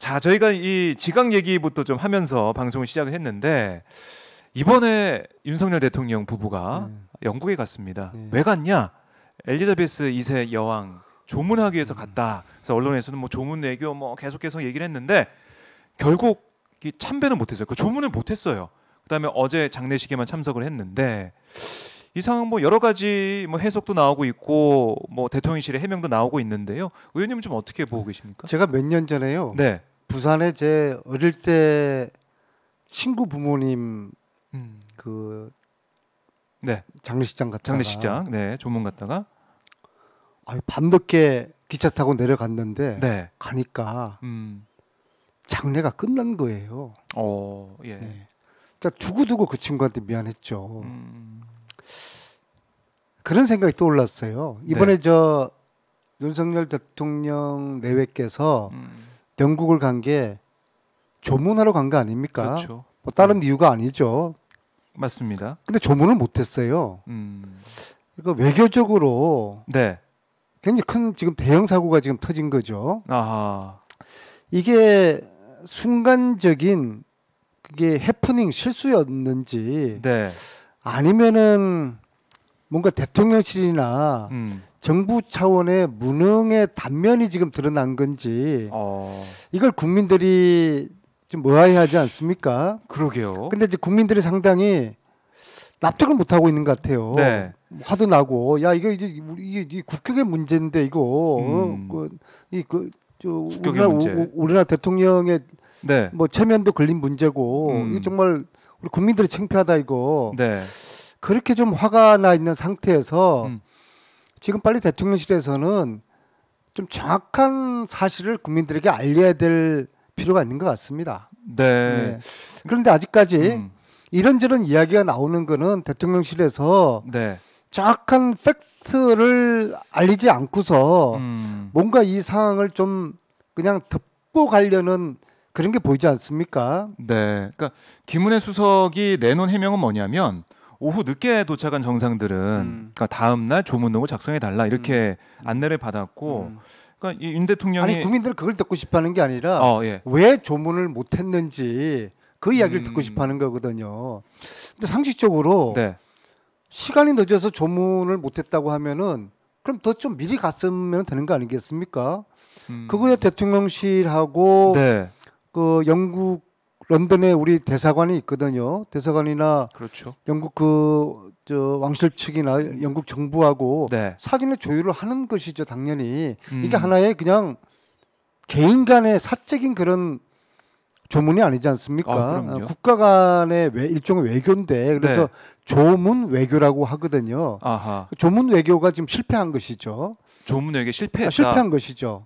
자, 저희가 이 지각 얘기부터 좀 하면서 방송을 시작을 했는데 이번에 윤석열 대통령 부부가 영국에 갔습니다. 네. 왜 갔냐? 엘리자베스 2세 여왕 조문하기 위해서 갔다. 그래서 언론에서는 뭐 조문 외교 뭐 계속 얘기를 했는데 결국 이 참배는 못했어요. 그 조문을 못했어요. 그다음에 어제 장례식에만 참석을 했는데 이 상황 뭐 여러 가지 뭐 해석도 나오고 있고 뭐 대통령실의 해명도 나오고 있는데요. 의원님은 좀 어떻게 보고 계십니까? 제가 몇 년 전에요. 네. 부산에 제 어릴 때 친구 부모님 그 네. 장례식장 갔다가 장례식장. 네. 조문 갔다가 밤늦게 기차 타고 내려갔는데 네. 가니까 장례가 끝난 거예요. 예. 네. 자, 두고두고 그 친구한테 미안했죠. 그런 생각이 떠올랐어요. 이번에 네. 저 윤석열 대통령 내외께서 영국을 간 게 조문하러 간 거 아닙니까? 그렇죠. 뭐 다른 이유가 아니죠. 맞습니다. 근데 조문을 못했어요. 이거 외교적으로 네. 굉장히 큰 지금 대형 사고가 지금 터진 거죠. 아하. 이게 순간적인 그게 해프닝 실수였는지 네. 아니면은 뭔가 대통령실이나 정부 차원의 무능의 단면이 지금 드러난 건지 이걸 국민들이 좀 의아해하지 않습니까? 그러게요. 근데 이제 국민들이 상당히 납득을 못 하고 있는 것 같아요. 네. 화도 나고 야 이게 국격의 문제인데 이거 우리나라 대통령의 네. 뭐 체면도 걸린 문제고 이거 정말 우리 국민들이 창피하다 이거. 네. 그렇게 좀 화가 나 있는 상태에서 지금 빨리 대통령실에서는 좀 정확한 사실을 국민들에게 알려야 될 필요가 있는 것 같습니다. 네. 네. 그런데 아직까지 이런저런 이야기가 나오는 거는 대통령실에서 네. 정확한 팩트를 알리지 않고서 뭔가 이 상황을 좀 그냥 덮고 가려는 그런 게 보이지 않습니까? 네. 그러니까 김은혜 수석이 내놓은 해명은 뭐냐면 오후 늦게 도착한 정상들은 그러니까 다음 날 조문록을 작성해 달라 이렇게 안내를 받았고 그러니까 윤 대통령이 아니 국민들은 그걸 듣고 싶어하는 게 아니라 예. 왜 조문을 못했는지 그 이야기를 듣고 싶어하는 거거든요. 근데 상식적으로 네. 시간이 늦어서 조문을 못했다고 하면은 그럼 더 좀 미리 갔으면 되는 거 아니겠습니까? 그거야 대통령실하고 네. 그 영국 런던에 우리 대사관이 있거든요. 대사관이나 그렇죠. 영국 저 왕실 측이나 영국 정부하고 네. 사전에 조율을 하는 것이죠, 당연히. 이게 하나의 그냥 개인 간의 사적인 그런 조문이 아니지 않습니까? 국가 간의 일종의 외교인데 그래서 네. 조문 외교라고 하거든요. 아하. 조문 외교가 지금 실패한 것이죠. 조문 외교 실패했다. 실패한 것이죠.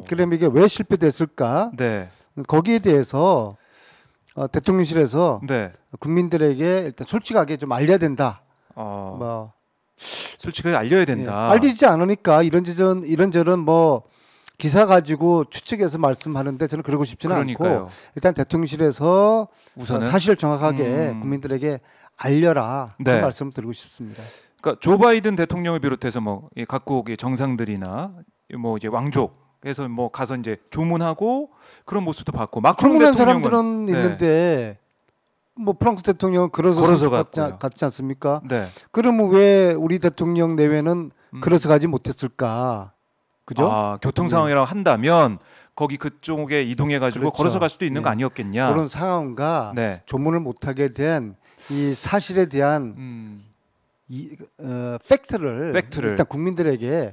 그러면 이게 왜 실패됐을까? 네. 거기에 대해서 대통령실에서 네. 국민들에게 일단 솔직하게 좀 알려야 된다. 솔직하게 알려야 된다. 예, 알리지 않으니까 이런저런 뭐 기사 가지고 추측해서 말씀하는데 저는 그러고 싶지는 않고 일단 대통령실에서 우선은 사실을 정확하게 국민들에게 알려라 네. 그런 말씀을 드리고 싶습니다. 그러니까 조 바이든 대통령을 비롯해서 뭐 각국의 정상들이나 뭐 이제 왕족에서 뭐 가서 이제 조문하고 그런 모습도 봤고 마크롱 조문한 대통령은 사람들은 있는데 뭐 프랑스 대통령은 걸어서 갔지 않습니까? 네. 그러면 왜 우리 대통령 내외는 걸어서 가지 못했을까? 그죠? 교통 상황이라고 한다면 거기 그쪽에 이동해가지고 그렇죠. 걸어서 갈 수도 있는 거 아니었겠냐? 그런 상황과 네. 조문을 못하게 된 이 사실에 대한 팩트를 일단 국민들에게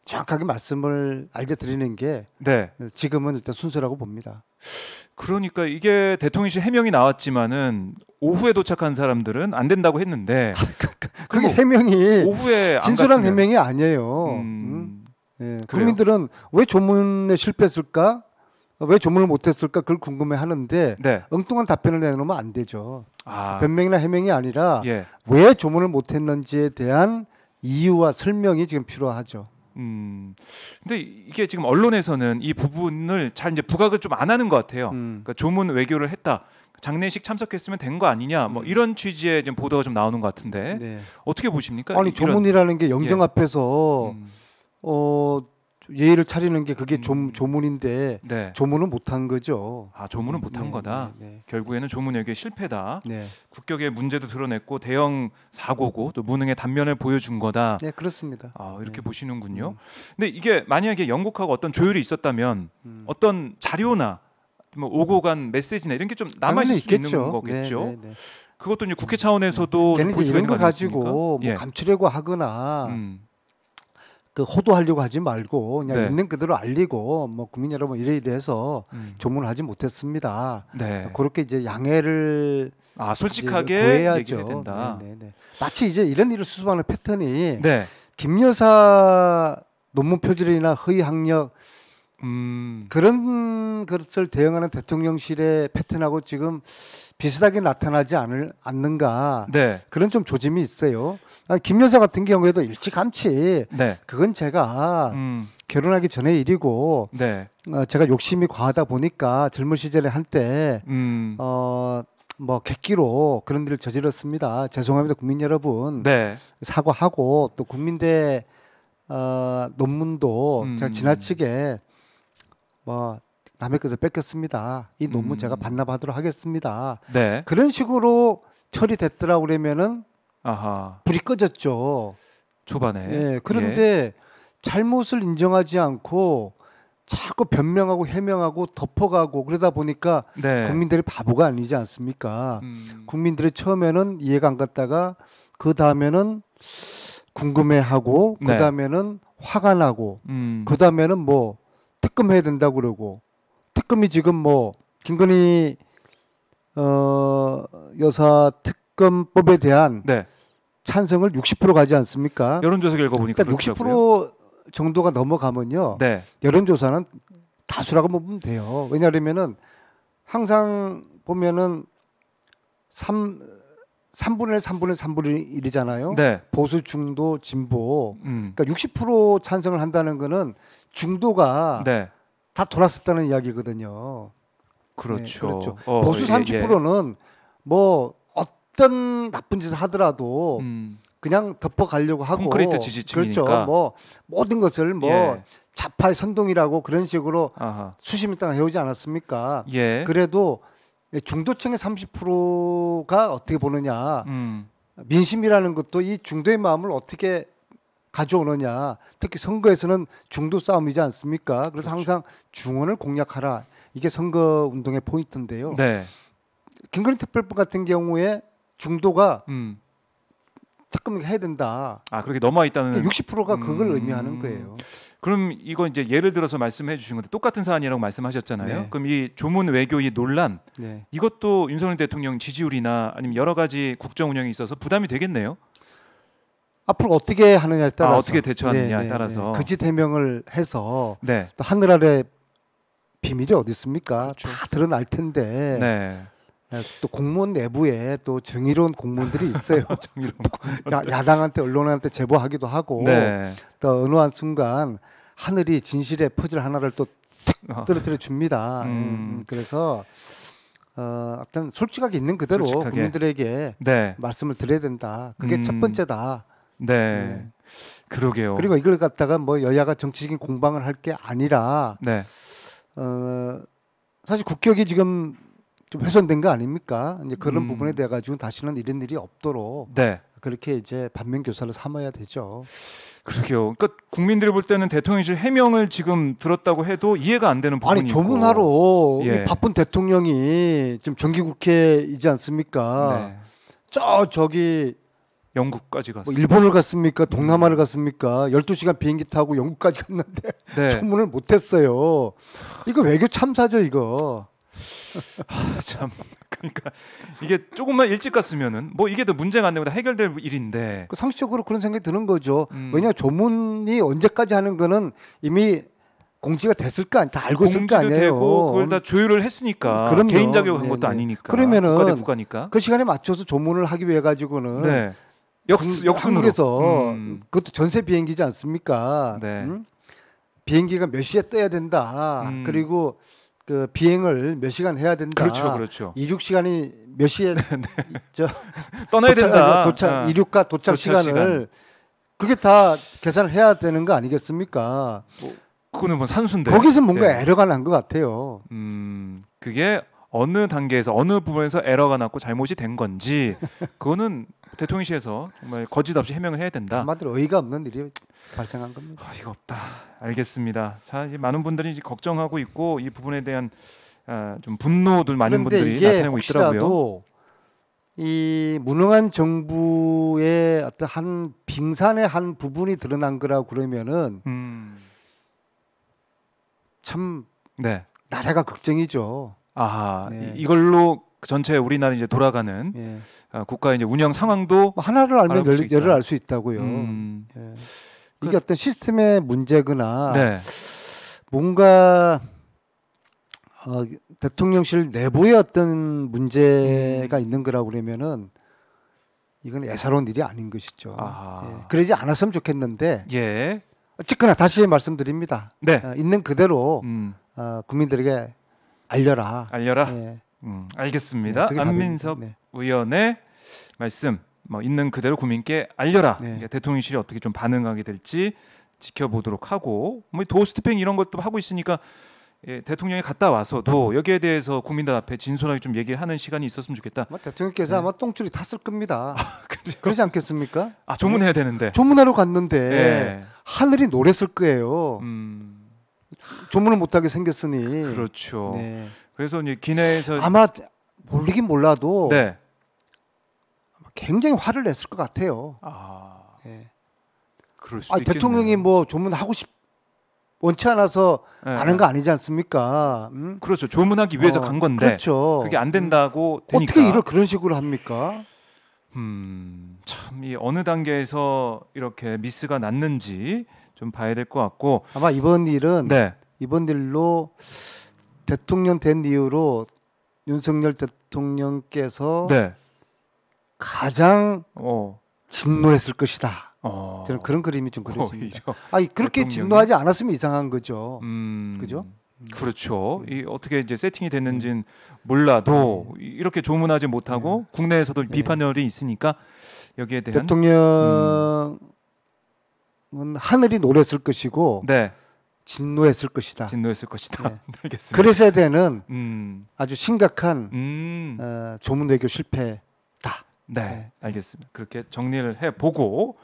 정확하게 말씀을 알려드리는 게 네. 지금은 일단 순서라고 봅니다. 그러니까 이게 대통령실 해명이 나왔지만은 오후에 도착한 사람들은 안 된다고 했는데 그게 해명이 오후에 진솔한 해명이 아니에요. 예, 국민들은 왜 조문에 실패했을까? 왜 조문을 못했을까? 그걸 궁금해하는데 네. 엉뚱한 답변을 내놓으면 안 되죠. 변명이나 해명이 아니라 예. 왜 조문을 못했는지에 대한 이유와 설명이 지금 필요하죠. 근데 이게 지금 언론에서는 이 부분을 잘 이제 부각을 좀 안 하는 것 같아요. 그러니까 조문 외교를 했다. 장례식 참석했으면 된 거 아니냐. 뭐 이런 취지의 좀 보도가 좀 나오는 것 같은데 어떻게 보십니까? 아니 조문이라는 게 영정 앞에서 예의를 차리는 게 그게 조문인데 네. 조문은 못한 거죠. 아, 조문은 못한 네, 거다. 네, 결국에는 조문 외교의 실패다. 네. 국격의 문제도 드러냈고 대형 사고고 또 무능의 단면을 보여준 거다. 네, 그렇습니다. 아, 이렇게 네. 보시는군요. 근데 이게 만약에 영국하고 어떤 조율이 있었다면 어떤 자료나 뭐 오고 간 메시지나 이런 게 좀 남아 있을 수 있는 거겠죠. 네, 네, 네. 그것도 이제 국회 차원에서도 걔는 볼 이제 수가 이런 있는 거 거 가지고 아니겠습니까? 뭐 예. 감추려고 하거나 그 호도하려고 하지 말고 그냥 네. 있는 그대로 알리고 뭐 국민 여러분 이래 해서 조문을 하지 못했습니다. 네. 그렇게 이제 양해를 아, 이제 솔직하게 구해야죠. 얘기를 해야 된다. 네, 네, 네. 마치 이제 이런 일을 수습하는 패턴이 네. 김 여사 논문 표절이나 허위 학력 그런 것을 대응하는 대통령실의 패턴하고 지금 비슷하게 나타나지 않는가 네. 그런 좀 조짐이 있어요. 김 여사 같은 경우에도 일찌감치 네. 그건 제가 음. 결혼하기 전의 일이고 네. 제가 욕심이 과하다 보니까 젊은 시절에 한때 뭐 객기로 그런 일을 저질렀습니다. 죄송합니다, 국민 여러분. 네. 사과하고 또 국민대 논문도 제가 지나치게 뭐 남의 것을 뺏겼습니다. 이 논문 제가 반납하도록 하겠습니다. 네. 그런 식으로 처리됐더라고 그러면은 아하. 불이 꺼졌죠. 초반에. 예, 그런데 잘못을 인정하지 않고 자꾸 변명하고 해명하고 덮어가고 그러다 보니까 네. 국민들이 바보가 아니지 않습니까? 국민들이 처음에는 이해가 안 갔다가 그 다음에는 궁금해하고 네. 그 다음에는 화가 나고 그 다음에는 뭐 특검해야 된다고 그러고 특검이 지금 뭐 김건희 여사 특검법에 대한 네. 찬성을 60% 가지 않습니까? 여론조사 결과 보니까 일단 그렇더라고요. 60% 정도가 넘어가면요. 네. 여론조사는 다수라고 보면 돼요. 왜냐하면은 항상 보면은 3분의 1, 3분의 3분의 1이잖아요. 네. 보수, 중도, 진보. 그러니까 60% 찬성을 한다는 거는 중도가 네. 다 돌았었다는 이야기거든요. 그렇죠. 네, 그렇죠. 보수 30%는 뭐 어떤 나쁜 짓을 하더라도 그냥 덮어가려고 하고 콘크리트 지지층이니까. 그렇죠. 뭐 모든 것을 뭐 예. 좌파의 선동이라고 그런 식으로 아하. 수십 년 동안 해오지 않았습니까? 예. 그래도 중도층의 30%가 어떻게 보느냐. 음. 민심이라는 것도 이 중도의 마음을 어떻게 가져오느냐. 특히 선거에서는 중도 싸움이지 않습니까? 그래서 그렇죠. 항상 중원을 공략하라. 이게 선거 운동의 포인트인데요. 네. 김건희 특별법 같은 경우에 중도가 음. 특검을 해야 된다. 아, 그렇게 넘어 있다는 60%가 그걸 의미하는 거예요. 그럼 이거 이제 예를 들어서 말씀해 주신 건데 똑같은 사안이라고 말씀하셨잖아요. 네. 그럼 이 조문 외교 이 논란 네. 이것도 윤석열 대통령 지지율이나 아니면 여러 가지 국정 운영에 있어서 부담이 되겠네요. 앞으로 어떻게 하느냐에 따라서 어떻게 대처하느냐에 따라서. 거짓 해명을 해서 네. 또 하늘 아래 비밀이 어디 있습니까? 그렇죠. 다 드러날 텐데 네. 또 공무원 내부에 또 정의로운 공무원들이 있어요. 정의로운 야당한테 언론한테 제보하기도 하고 네. 또 어느 한 순간 하늘이 진실의 퍼즐 하나를 또 떨어뜨려 줍니다. 그래서 어떤 솔직하게 있는 그대로 솔직하게. 국민들에게 네. 말씀을 드려야 된다. 그게 첫 번째다. 네. 그러게요. 그리고 이걸 갖다가 뭐 여야가 정치적인 공방을 할 게 아니라 네. 사실 국격이 지금 좀 훼손된 거 아닙니까? 이제 그런 부분에 대해 가지고 다시는 이런 일이 없도록 네. 그렇게 이제 반면 교사를 삼아야 되죠. 그러게요. 그러니까 국민들이 볼 때는 대통령실 해명을 지금 들었다고 해도 이해가 안 되는 부분이 아니 조문하러 예. 이 바쁜 대통령이 지금 정기국회이지 않습니까? 네. 저기 영국까지 갔어요. 뭐 일본을 갔습니까? 동남아를 갔습니까? 12시간 비행기 타고 영국까지 갔는데 네. 조문을 못했어요. 이거 외교 참사죠 이거. 참 그러니까 이게 조금만 일찍 갔으면은 뭐 이게 더 문제가 안 되고 해결될 일인데 그 상식적으로 그런 생각이 드는 거죠. 왜냐 조문이 언제까지 하는 거는 이미 공지가 됐을 거 아니 다 알고 있을 거 공지도 아니에요. 되고 그걸 다 조율을 했으니까 그럼요. 개인 자격한 것도 네네. 아니니까 그러면은 국가 대 국가니까 그 시간에 맞춰서 조문을 하기 위해 가지고는 네. 역순으로 한국에서 그것도 전세 비행기지 않습니까? 네. 비행기가 몇 시에 떠야 된다. 그리고 그 비행을 몇 시간 해야 된다. 그렇죠. 이륙 시간이 몇 시에 저 떠나야 된다. 도착 이륙과 도착 시간을 그게 다 계산을 해야 되는 거 아니겠습니까? 그거는 뭐 산수인데. 거기서 뭔가 네. 에러가 난 것 같아요. 그게 어느 단계에서 어느 부분에서 에러가 났고 잘못이 된 건지 그거는 대통령실에서 정말 거짓 없이 해명을 해야 된다. 한마디로 어이가 없는 일이 발생한 겁니다. 이거 없다. 알겠습니다. 자, 이제 많은 분들이 이제 걱정하고 있고 이 부분에 대한 좀 분노들 많은 그런데 분들이 이게 나타내고 있더라고요. 혹시라도 이 무능한 정부의 어떤 한 빙산의 한 부분이 드러난 거라고 그러면은 참 네. 나라가 걱정이죠. 아하. 네. 이걸로 전체 우리나라 이제 돌아가는 예. 국가의 이제 운영 상황도 뭐 하나를 알면 알아볼 수 있다. 열을 알 수 있다고요. 예. 이게 어떤 시스템의 문제거나 네. 뭔가 대통령실 내부에 어떤 문제가 있는 거라고 그러면은 이건 예사로운 일이 아닌 것이죠. 아하. 예. 그러지 않았으면 좋겠는데 예. 어쨌거나 다시 말씀드립니다. 네. 있는 그대로 국민들에게 알려라. 알려라. 예. 알겠습니다. 그게 안민석 답입니다. 네. 의원의 말씀 뭐 있는 그대로 국민께 알려라. 네. 이게 대통령실이 어떻게 좀 반응하게 될지 지켜보도록 하고 뭐 도어스태핑 이런 것도 하고 있으니까 대통령이 갔다 와서도 여기에 대해서 국민들 앞에 진솔하게 좀 얘기를 하는 시간이 있었으면 좋겠다. 아마 대통령께서 네. 아마 똥줄이 탔을 겁니다. 그러지 않겠습니까? 조문해야 되는데. 조문하러 갔는데 예. 하늘이 노랬을 거예요. 조문을 못하게 생겼으니. 그렇죠. 네. 그래서 이제 기내에서 아마 모르긴 몰라도 네. 굉장히 화를 냈을 것 같아요. 예. 그럴 수도 있겠네요. 대통령이 뭐 조문하고 원치 않아서 예, 하는 예. 거 아니지 않습니까? 그렇죠. 조문하기 위해서 간 건데 그렇죠. 그게 안 된다고 되니까. 어떻게 일을 그런 식으로 합니까? 참 이 어느 단계에서 이렇게 미스가 났는지 좀 봐야 될 것 같고. 아마 이번 일은 네. 이번 일로 대통령 된 이후로 윤석열 대통령께서 네. 가장 진노했을 것이다. 어. 저는 그런 그림이 좀 그려집니다. 오히려. 아니 그렇게 대통령이? 진노하지 않았으면 이상한 거죠. 그죠? 그렇죠. 이 어떻게 이제 세팅이 됐는지는 몰라도 이렇게 조문하지 못하고 국내에서도 비판열이 있으니까 여기에 대한 대통령은 하늘이 노랬을 것이고 네. 진노했을 것이다. 진노했을 것이다. 네. 알겠습니다. 그래서야 되는 아주 심각한 조문 외교 실패다. 네, 알겠습니다. 그렇게 정리를 해 보고